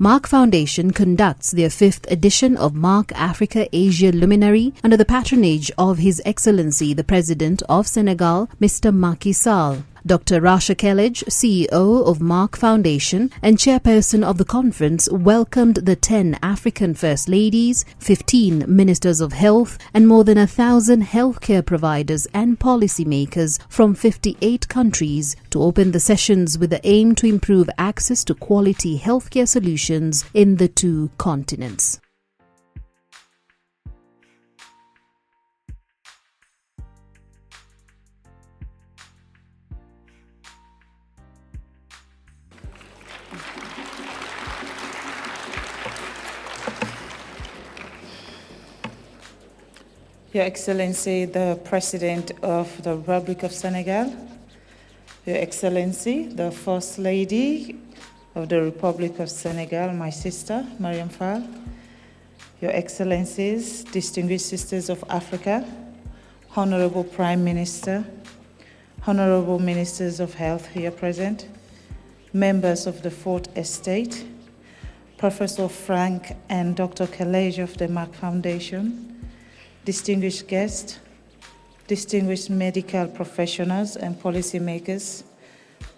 Merck Foundation conducts their 5th edition of Merck Africa Asia Luminary under the patronage of His Excellency the President of Senegal, Mr. Macky Sall. Dr. Rasha Kellege, CEO of Merck Foundation and chairperson of the conference, welcomed the 10 African First Ladies, 15 Ministers of Health, and more than 1,000 healthcare providers and policymakers from 58 countries to open the sessions with the aim to improve access to quality healthcare solutions in the 2 continents. Your Excellency, the President of the Republic of Senegal, Your Excellency, the First Lady of the Republic of Senegal, my sister, Mariam Fall, Your Excellencies, distinguished sisters of Africa, Honorable Prime Minister, Honorable Ministers of Health here present, members of the Fourth Estate, Professor Frank and Dr. Kellege of the Merck Foundation, distinguished guests, distinguished medical professionals and policymakers,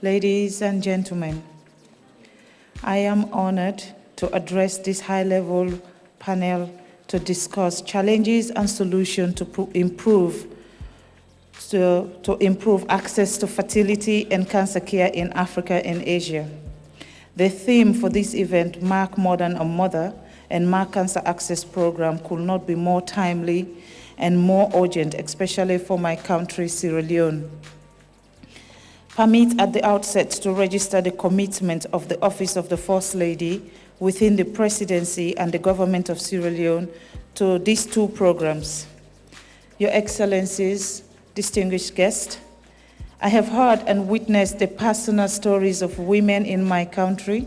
ladies and gentlemen, I am honored to address this high-level panel to discuss challenges and solutions to improve access to fertility and cancer care in Africa and Asia. The theme for this event, Merck More Than a Mother, and Merck Cancer Access Program could not be more timely and more urgent, especially for my country, Sierra Leone. Permit at the outset to register the commitment of the Office of the First Lady within the Presidency and the Government of Sierra Leone to these 2 programs. Your Excellencies, distinguished guests, I have heard and witnessed the personal stories of women in my country.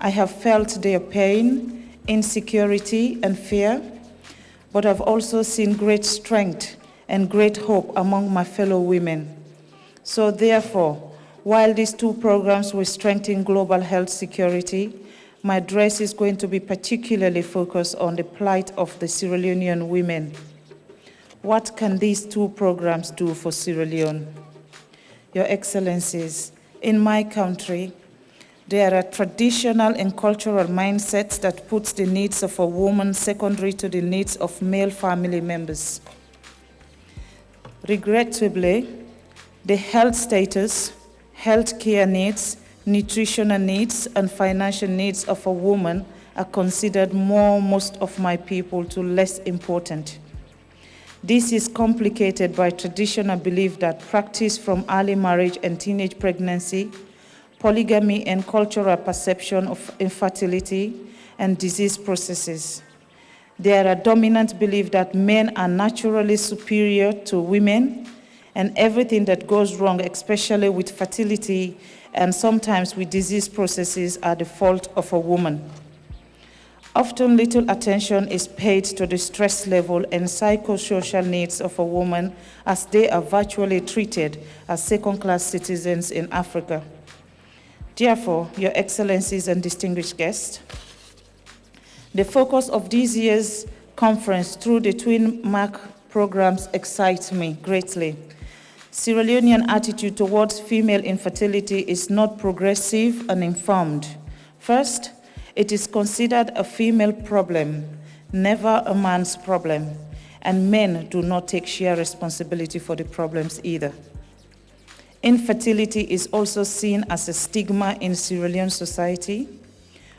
I have felt their pain, insecurity, and fear, but I've also seen great strength and great hope among my fellow women. So therefore, while these 2 programs will strengthen global health security, my address is going to be particularly focused on the plight of the Sierra Leonean women. What can these 2 programs do for Sierra Leone? Your Excellencies, in my country, there are traditional and cultural mindsets that puts the needs of a woman secondary to the needs of male family members. Regrettably, the health status, health care needs, nutritional needs, and financial needs of a woman are considered most of my people to less important. This is complicated by traditional belief that practice from early marriage and teenage pregnancy, polygamy, and cultural perception of infertility and disease processes. There are dominant belief that men are naturally superior to women, and everything that goes wrong, especially with fertility and sometimes with disease processes, are the fault of a woman. Often little attention is paid to the stress level and psychosocial needs of a woman, as they are virtually treated as second-class citizens in Africa. Therefore, Your Excellencies and distinguished guests, the focus of this year's conference through the twin Merck programs excites me greatly. Sierra Leonean attitude towards female infertility is not progressive and informed. First, it is considered a female problem, never a man's problem, and men do not take shared responsibility for the problems either. Infertility is also seen as a stigma in Sierra Leone society.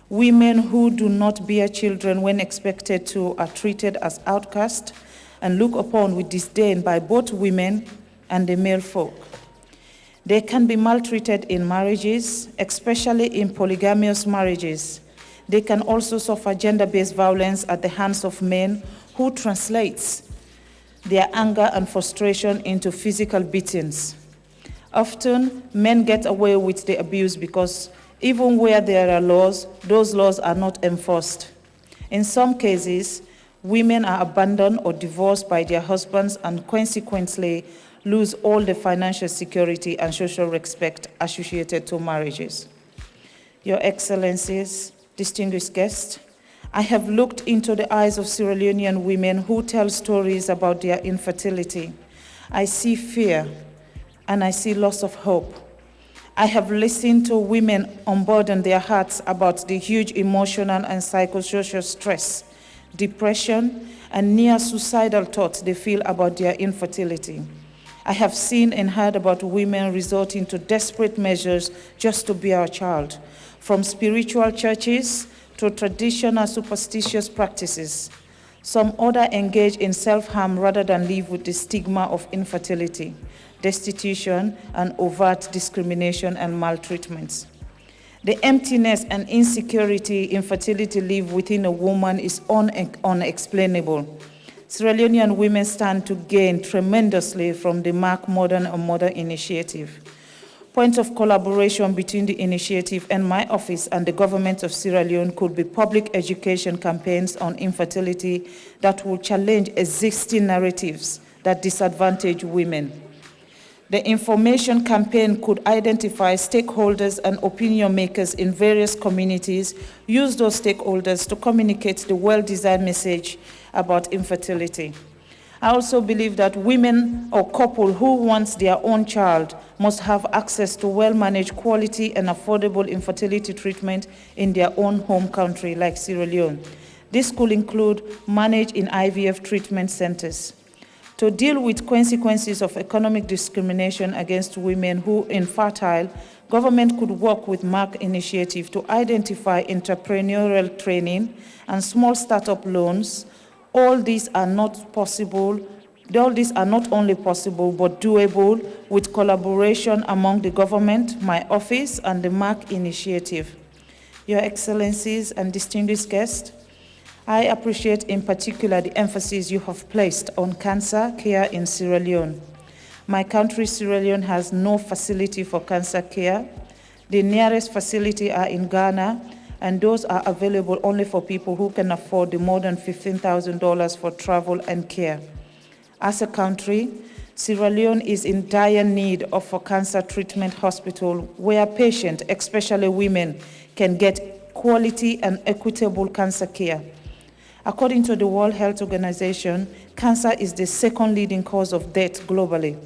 Women who do not bear children when expected to are treated as outcasts and looked upon with disdain by both women and the male folk. They can be maltreated in marriages, especially in polygamous marriages. They can also suffer gender-based violence at the hands of men who translates their anger and frustration into physical beatings. Often, men get away with the abuse because even where there are laws, those laws are not enforced. In some cases, women are abandoned or divorced by their husbands and consequently lose all the financial security and social respect associated to marriages. Your Excellencies, distinguished guests, I have looked into the eyes of Sierra Leonean women who tell stories about their infertility. I see fear and I see loss of hope. I have listened to women unburden their hearts about the huge emotional and psychosocial stress, depression, and near suicidal thoughts they feel about their infertility. I have seen and heard about women resorting to desperate measures just to bear a child, from spiritual churches to traditional superstitious practices. Some other engage in self-harm rather than live with the stigma of infertility, destitution, and overt discrimination and maltreatments. The emptiness and insecurity infertility leave within a woman is unexplainable. Sierra Leonean women stand to gain tremendously from the Merck Modern and Mother initiative. Points of collaboration between the initiative and my office and the government of Sierra Leone could be public education campaigns on infertility that will challenge existing narratives that disadvantage women. The information campaign could identify stakeholders and opinion makers in various communities, use those stakeholders to communicate the well-designed message about infertility. I also believe that women or couple who want their own child must have access to well-managed quality and affordable infertility treatment in their own home country, like Sierra Leone. This could include managed in IVF treatment centers. To deal with consequences of economic discrimination against women who are infertile, government could work with Merck initiative to identify entrepreneurial training and small startup loans. All these are not only possible, but doable with collaboration among the government, my office, and the Merck initiative. Your Excellencies and distinguished guests, I appreciate in particular the emphasis you have placed on cancer care in Sierra Leone. My country, Sierra Leone, has no facility for cancer care. The nearest facility are in Ghana, and those are available only for people who can afford the more than $15,000 for travel and care. As a country, Sierra Leone is in dire need of a cancer treatment hospital where patients, especially women, can get quality and equitable cancer care. According to the World Health Organization, cancer is the second leading cause of death globally.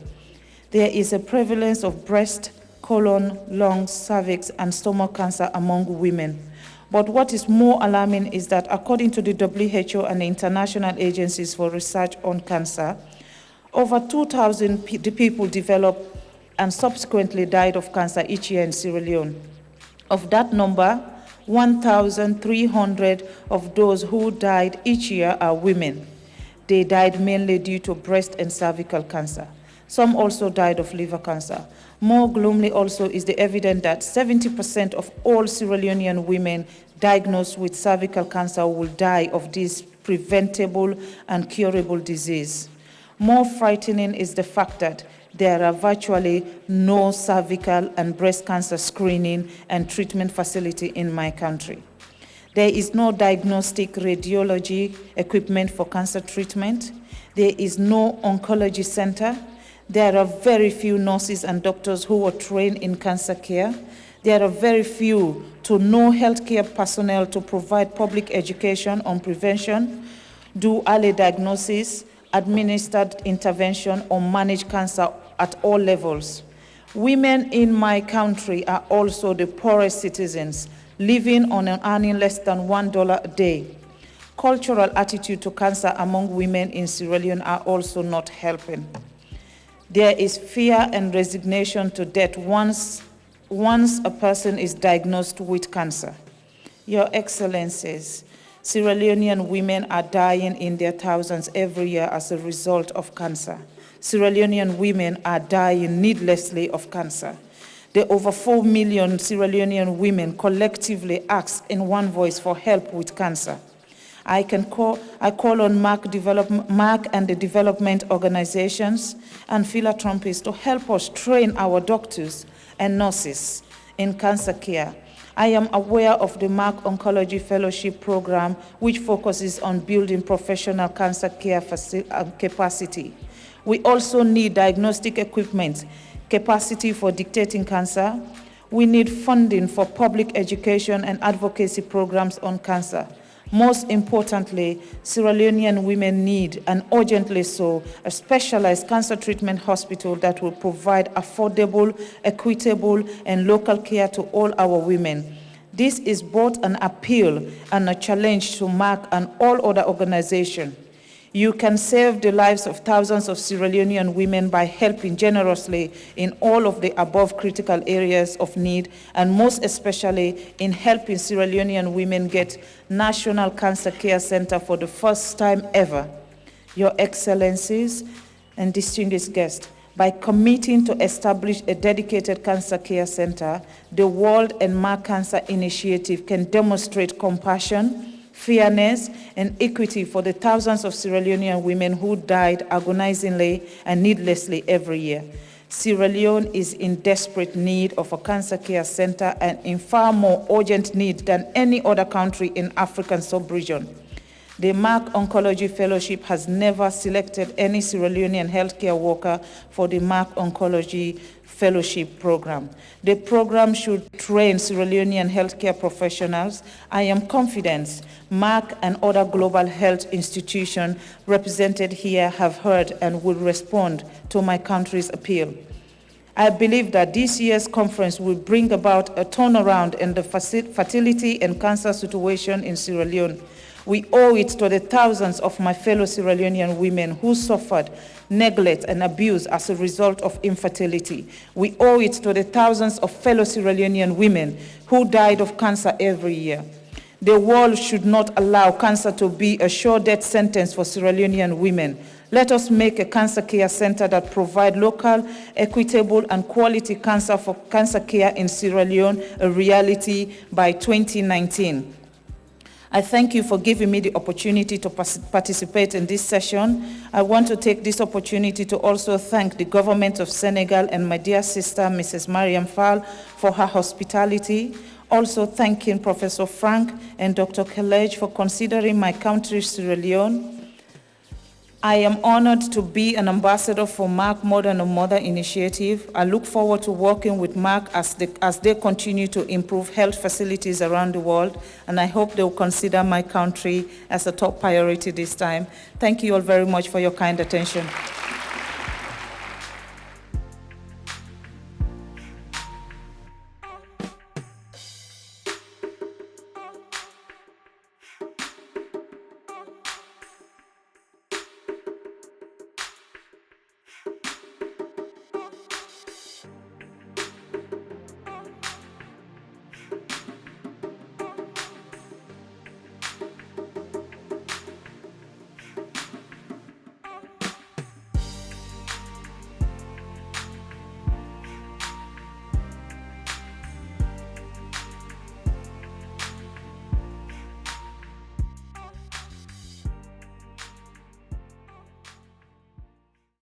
There is a prevalence of breast, colon, lung, cervix, and stomach cancer among women. But what is more alarming is that according to the WHO and the international agencies for research on cancer, over 2,000 people developed and subsequently died of cancer each year in Sierra Leone. Of that number, 1,300 of those who died each year are women. They died mainly due to breast and cervical cancer. Some also died of liver cancer. More gloomily also is the evidence that 70% of all Sierra Leonean women diagnosed with cervical cancer will die of this preventable and curable disease. More frightening is the fact that there are virtually no cervical and breast cancer screening and treatment facility in my country. There is no diagnostic radiology equipment for cancer treatment. There is no oncology center. There are very few nurses and doctors who are trained in cancer care. There are very few to no healthcare personnel to provide public education on prevention, do early diagnosis, administered intervention, or manage cancer at all levels. Women in my country are also the poorest citizens, living on and earning less than $1 a day. Cultural attitude to cancer among women in Sierra Leone are also not helping. There is fear and resignation to death once a person is diagnosed with cancer. Your Excellencies, Sierra Leonean women are dying in their thousands every year as a result of cancer. Sierra Leonean women are dying needlessly of cancer. The over 4 million Sierra Leonean women collectively ask in one voice for help with cancer. I call on Merck and the development organizations and philanthropists to help us train our doctors and nurses in cancer care. I am aware of the Merck Oncology Fellowship Program, which focuses on building professional cancer care capacity. We also need diagnostic equipment, capacity for detecting cancer. We need funding for public education and advocacy programs on cancer. Most importantly, Sierra Leonean women need, and urgently so, a specialized cancer treatment hospital that will provide affordable, equitable, and local care to all our women. This is both an appeal and a challenge to Merck and all other organizations. You can save the lives of thousands of Sierra Leonean women by helping generously in all of the above critical areas of need, and most especially in helping Sierra Leonean women get National Cancer Care Center for the first time ever. Your Excellencies and distinguished guests, by committing to establish a dedicated cancer care center, the World and Merck Cancer Initiative can demonstrate compassion, fairness, and equity for the thousands of Sierra Leonean women who died agonizingly and needlessly every year. Sierra Leone is in desperate need of a cancer care center and in far more urgent need than any other country in African sub-region. The Merck Oncology Fellowship has never selected any Sierra Leonean healthcare worker for the Merck Oncology Fellowship Program. The program should train Sierra Leonean healthcare professionals. I am confident Merck and other global health institutions represented here have heard and will respond to my country's appeal. I believe that this year's conference will bring about a turnaround in the fertility and cancer situation in Sierra Leone. We owe it to the thousands of my fellow Sierra Leonean women who suffered neglect and abuse as a result of infertility. We owe it to the thousands of fellow Sierra Leonean women who died of cancer every year. The world should not allow cancer to be a sure death sentence for Sierra Leonean women. Let us make a cancer care center that provides local, equitable, and quality cancer care in Sierra Leone a reality by 2019. I thank you for giving me the opportunity to participate in this session. I want to take this opportunity to also thank the government of Senegal and my dear sister, Mrs. Mariam Fall, for her hospitality. Also thanking Professor Frank and Dr. Kelej for considering my country, Sierra Leone. I am honored to be an ambassador for Merck More Than a Mother initiative. I look forward to working with Merck as they continue to improve health facilities around the world, and I hope they will consider my country as a top priority this time. Thank you all very much for your kind attention.